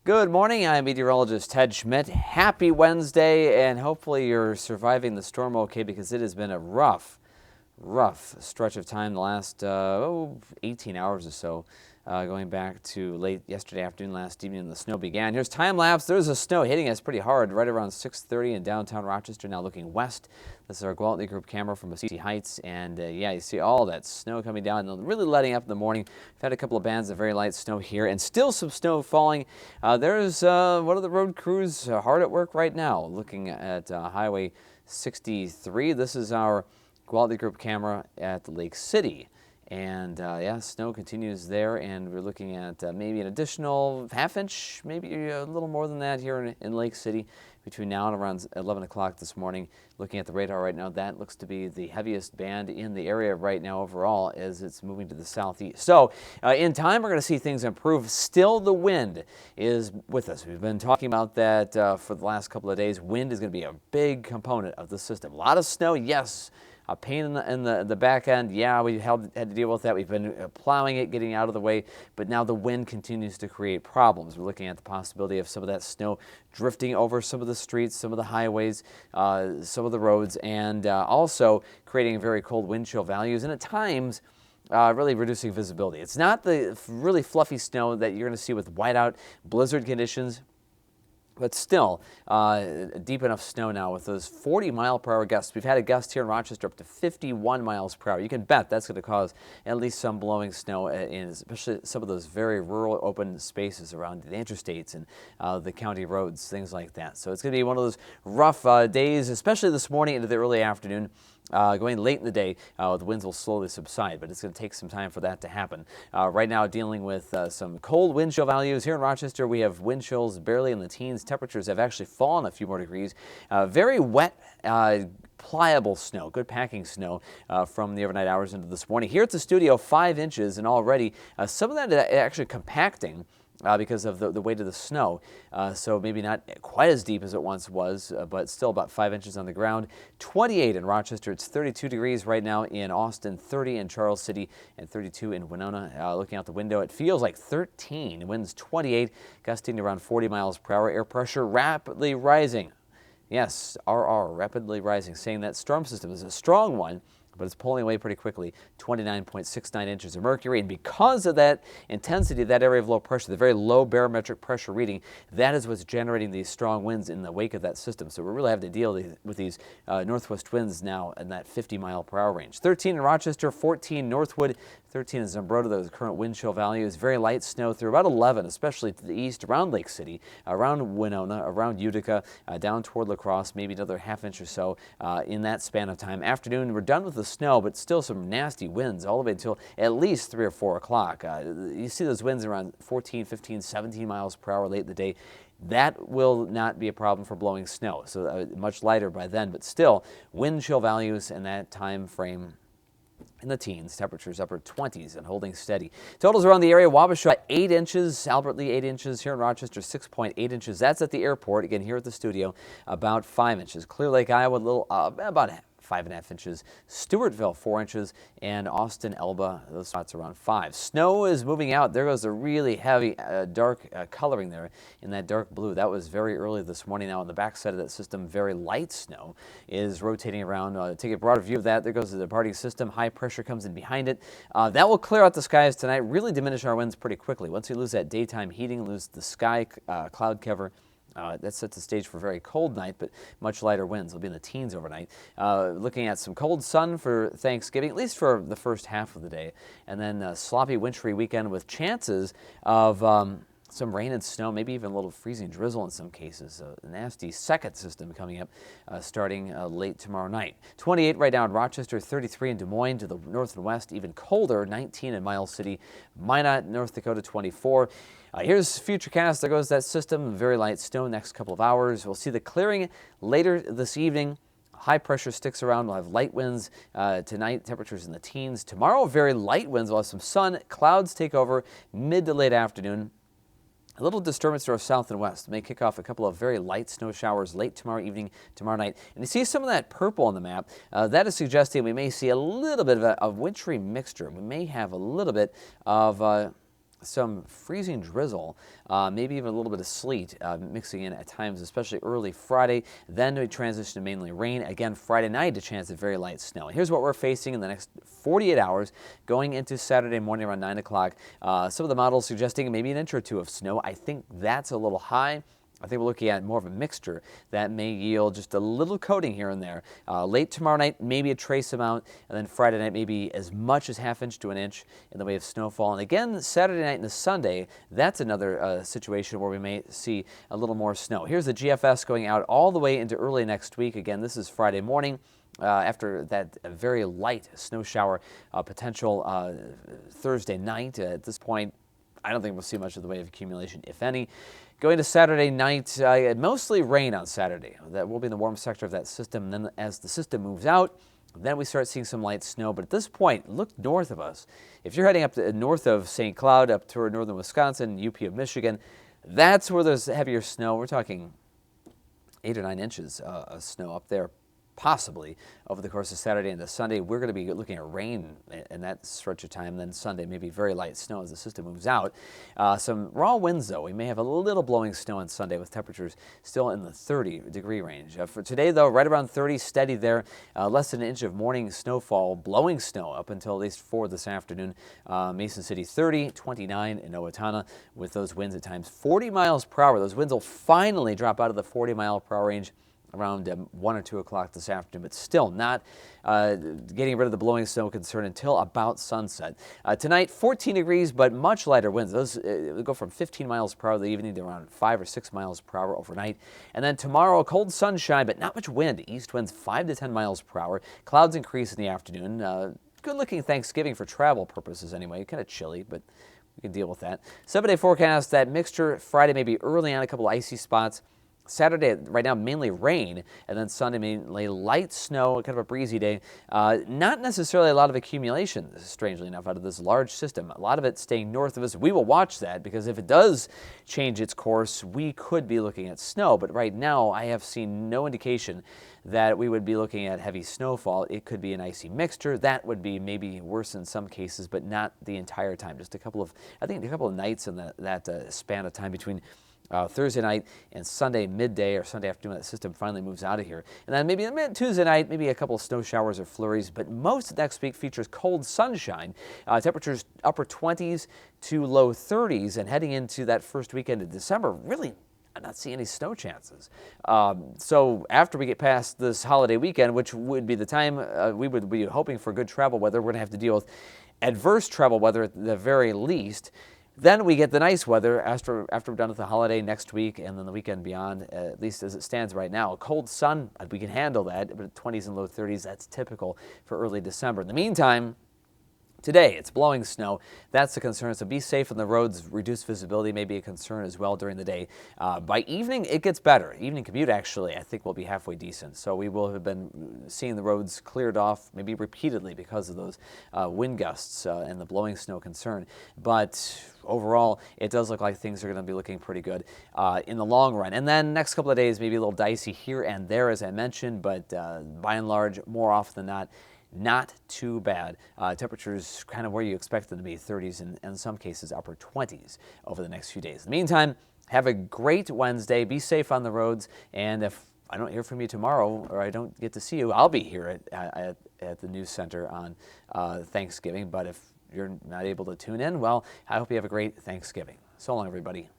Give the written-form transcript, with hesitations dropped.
Good morning, I'm Meteorologist Ted Schmidt. Happy Wednesday, and hopefully you're surviving the storm okay, because it has been a rough stretch of time the last 18 hours or so, going back to late yesterday afternoon, last evening, the snow began. Here's time lapse. There's a snow hitting us pretty hard right around 6:30 in downtown Rochester, now looking west. This is our Gwaltney Group camera from Assisi Heights, and yeah, you see all that snow coming down and really letting up in the morning. We've had a couple of bands of very light snow here, and still some snow falling. There's one of the road crews hard at work right now, looking at Highway 63. This is our Gwaltney Group camera at Lake City. And yeah, snow continues there, and we're looking at maybe an additional half inch, maybe a little more than that here in Lake City between now and around 11 o'clock this morning. Looking at the radar right now, that looks to be the heaviest band in the area right now overall as it's moving to the southeast. So in time, we're going to see things improve. Still, the wind is with us. We've been talking about that for the last couple of days. Wind is going to be a big component of the system. A lot of snow, yes. A pain in the back end, yeah, we had to deal with that. We've been plowing it, getting out of the way, but now the wind continues to create problems. We're looking at the possibility of some of that snow drifting over some of the streets, some of the highways, some of the roads, and also creating very cold wind chill values, and at times really reducing visibility. It's not the really fluffy snow that you're going to see with whiteout blizzard conditions, but still, deep enough snow now with those 40-mile-per-hour gusts. We've had a gust here in Rochester up to 51 miles per hour. You can bet that's going to cause at least some blowing snow, in especially some of those very rural open spaces around the interstates and the county roads, things like that. So it's going to be one of those rough days, especially this morning into the early afternoon. Going late in the day, the winds will slowly subside, but it's going to take some time for that to happen. Right now, dealing with some cold wind chill values. Here in Rochester, we have wind chills barely in the teens. Temperatures have actually fallen a few more degrees. Very wet, pliable snow, good packing snow from the overnight hours into this morning. Here at the studio, 5 inches, and already some of that actually compacting. Because of the weight of the snow. So maybe not quite as deep as it once was, but still about 5 inches on the ground. 28 in Rochester. It's 32 degrees right now in Austin, 30 in Charles City, and 32 in Winona. Looking out the window, it feels like 13. Winds 28, gusting to around 40 miles per hour. Air pressure rapidly rising. Yes, rapidly rising, saying that storm system is a strong one, but it's pulling away pretty quickly. 29.69 inches of mercury, and because of that intensity of that area of low pressure, the very low barometric pressure reading, that is what's generating these strong winds in the wake of that system. So we're really having to deal with these northwest winds now in that 50-mile-per-hour range. 13 in Rochester, 14 Northwood, 13 in Zumbrota. Those current wind chill values. Very light snow through about 11, especially to the east, around Lake City, around Winona, around Utica, down toward La Crosse, maybe another half inch or so in that span of time. Afternoon, we're done with the snow, but still some nasty winds all the way until at least 3 or 4 o'clock. You see those winds around 14, 15, 17 miles per hour late in the day. That will not be a problem for blowing snow, so much lighter by then, but still wind chill values in that time frame in the teens. Temperatures upper 20s and holding steady. Totals around the area: Wabasha 8 inches, Albert Lee 8 inches, here in Rochester 6.8 inches. That's at the airport. Again, here at the studio, about 5 inches. Clear Lake, Iowa, about 5.5 inches. Stewartville 4 inches, and Austin, Elba, those spots around 5. Snow is moving out. There goes the really heavy dark coloring there in that dark blue. That was very early this morning. Now on the backside of that system, very light snow is rotating around. Take a broader view of that. There goes the departing system. High pressure comes in behind it. That will clear out the skies tonight, really diminish our winds pretty quickly. Once we lose that daytime heating, lose the sky cloud cover, that sets the stage for a very cold night, but much lighter winds. Will be in the teens overnight. Looking at some cold sun for Thanksgiving, at least for the first half of the day, and then a sloppy, wintry weekend with chances of some rain and snow, maybe even a little freezing drizzle in some cases. A nasty second system coming up starting late tomorrow night. 28 right now in Rochester, 33 in Des Moines to the north and west, even colder, 19 in Miles City, Minot, North Dakota, 24. Here's Futurecast. There goes that system. Very light snow next couple of hours. We'll see the clearing later this evening. High pressure sticks around. We'll have light winds tonight. Temperatures in the teens. Tomorrow, very light winds. We'll have some sun. Clouds take over mid to late afternoon. A little disturbance to our south and west may kick off a couple of very light snow showers late tomorrow evening, tomorrow night. And you see some of that purple on the map. That is suggesting we may see a little bit of a wintry mixture. We may have a little bit of some freezing drizzle, maybe even a little bit of sleet mixing in at times, especially early Friday. Then we transition to mainly rain. Again, Friday night, a chance of very light snow. Here's what we're facing in the next 48 hours going into Saturday morning around 9 o'clock. Some of the models suggesting maybe an inch or two of snow. I think that's a little high. I think we're looking at more of a mixture that may yield just a little coating here and there. Late tomorrow night, maybe a trace amount, and then Friday night, maybe as much as half inch to an inch in the way of snowfall. And again, Saturday night and the Sunday, that's another situation where we may see a little more snow. Here's the GFS going out all the way into early next week. Again, this is Friday morning. After that very light snow shower potential Thursday night. At this point, I don't think we'll see much of the way of accumulation, if any. Going to Saturday night, mostly rain on Saturday. That will be in the warm sector of that system. And then as the system moves out, then we start seeing some light snow. But at this point, look north of us. If you're heading up to north of St. Cloud, up toward northern Wisconsin, UP of Michigan, that's where there's heavier snow. We're talking 8 or 9 inches of snow up there, possibly over the course of Saturday into Sunday. We're going to be looking at rain in that stretch of time. Then Sunday, maybe very light snow as the system moves out. Some raw winds, though. We may have a little blowing snow on Sunday with temperatures still in the 30-degree range. For today, though, right around 30, steady there. Less than an inch of morning snowfall, blowing snow up until at least 4 this afternoon. Mason City 30, 29 in Owatonna with those winds at times 40 miles per hour. Those winds will finally drop out of the 40-mile-per-hour range around 1 or 2 o'clock this afternoon, but still not getting rid of the blowing snow concern until about sunset. Tonight, 14 degrees, but much lighter winds. Those go from 15 miles per hour in the evening to around 5 or 6 miles per hour overnight. And then tomorrow, cold sunshine, but not much wind. East winds 5 to 10 miles per hour. Clouds increase in the afternoon. Good-looking Thanksgiving for travel purposes anyway. Kind of chilly, but we can deal with that. 7-day forecast, that mixture Friday maybe early on, a couple icy spots. Saturday, right now, mainly rain, and then Sunday, mainly light snow, kind of a breezy day. Not necessarily a lot of accumulation, strangely enough, out of this large system. A lot of it staying north of us. We will watch that because if it does change its course, we could be looking at snow. But right now, I have seen no indication that we would be looking at heavy snowfall. It could be an icy mixture. That would be maybe worse in some cases, but not the entire time. Just a couple of nights in that span of time between Thursday night and Sunday midday or Sunday afternoon, that system finally moves out of here. And then maybe Tuesday night, maybe a couple of snow showers or flurries, but most of next week features cold sunshine. Temperatures upper 20s to low 30s, and heading into that first weekend of December, really I'm not seeing any snow chances. So after we get past this holiday weekend, which would be the time we would be hoping for good travel weather, we're going to have to deal with adverse travel weather at the very least. Then we get the nice weather after we're done with the holiday next week and then the weekend beyond, at least as it stands right now. Cold sun, we can handle that, but 20s and low 30s, that's typical for early December. In the meantime, today, it's blowing snow. That's the concern. So be safe on the roads. Reduced visibility may be a concern as well during the day. By evening, it gets better. Evening commute, actually, I think will be halfway decent. So we will have been seeing the roads cleared off maybe repeatedly because of those wind gusts and the blowing snow concern. But overall, it does look like things are going to be looking pretty good in the long run. And then next couple of days, maybe a little dicey here and there, as I mentioned, but by and large, more often than not too bad. Temperatures kind of where you expect them to be, 30s and in some cases upper 20s over the next few days. In the meantime, have a great Wednesday. Be safe on the roads. And if I don't hear from you tomorrow or I don't get to see you, I'll be here at the news center on Thanksgiving. But if you're not able to tune in, well, I hope you have a great Thanksgiving. So long, everybody.